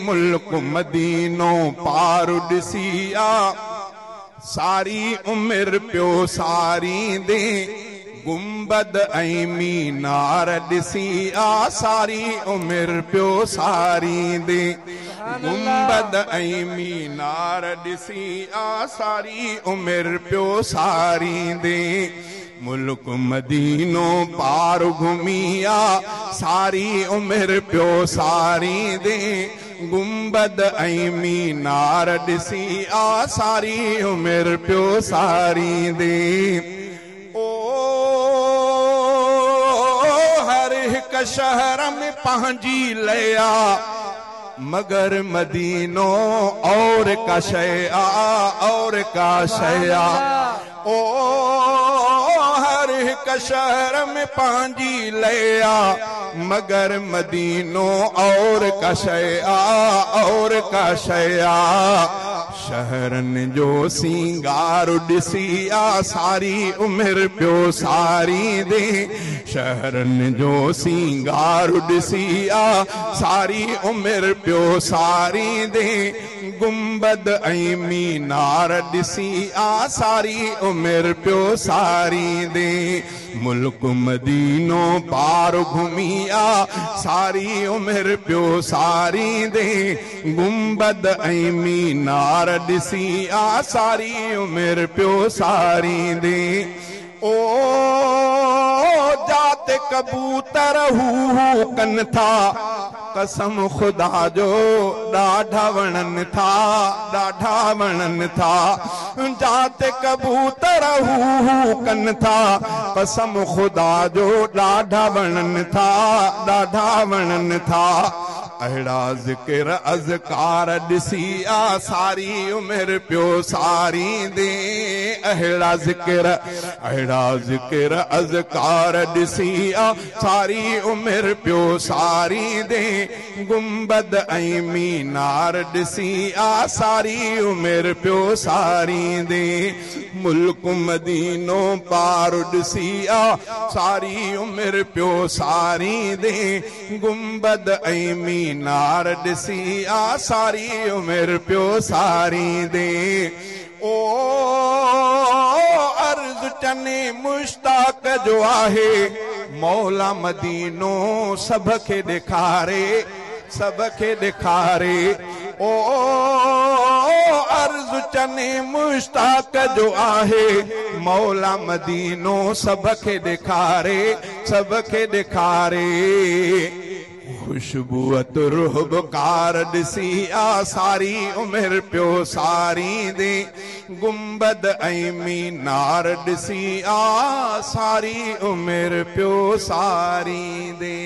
मुल्क मदीनो पार ॾिसिया सारी उम्र पियो सारी दे गुंबद ऐं मीनार ॾिसिया सारी उम्र पियो सारी दे गुंबद ऐं मीनार ॾिसिया सारी उम्र पियो सारी दे मुल्क मदीनो पार घुमिया सारी उम्र पियो सारी दे गुंबद ऐं मीनार ॾिसिया सारी उम्र पियो सारी दे ओ हर हिक शहर में पंहिंजी लया मगर मदीनो और का शया और का शया ओ हर हिक शहर में पंहिंजी लया मगर मदीनो और का शया और का शया शहरन जो सिंगार ॾिसिया सारी उम्र पियो सारी दे शहरन जो सिंगार ॾिसिया सारी उम्र पियो सारी दे गुंबद ऐं मीनार ॾिसिया सारी उम्र पियो सारी दे मुल्क मदीनो पार घुमिया सारी उम्र पियो सारी दे गुंबद ऐं मीनार ॾिसिया सारी उम्र पियो सारी दे ओ जात कबूतर हू कन था कसम खुदा जो ॾाढा वणन था ॾाढा वणन था जात कबूतर हू कन था कसम खुदा जो ॾाढा वणन था ॾाढा वणन था अहिड़ा ज़िक्र अज़कार ॾिसिया सारी उम्र पियो सारी दे अहिड़ा ज़िक्र अज़कार ॾिसिया सारी उम्र पियो सारी दे गुंबद ऐं मीनार ॾिसिया सारी उम्र पियो सारी दे मुल्क मदीनो पार ॾिसिया सारी उम्र पियो सारी दे गुंबद ऐं मीनार ॾिसिया सारी उम्र पियो सारी दे ओ अर्ज़ चने मुश्ताक जो आहे मौला मदीनो सभ खे ॾेखारे सभ खे ॾेखारे ओ अर्ज़ चने मुश्ताक जो आहे मौला मदीनो सभ खे ॾेखारे सभ खे ॾेखारे खुशबूअत रुहबकार ॾिसिया सारी उम्र पियो सारी दे गुंबद ऐं मीनार ॾिसिया सारी उम्र पियो सारी दे।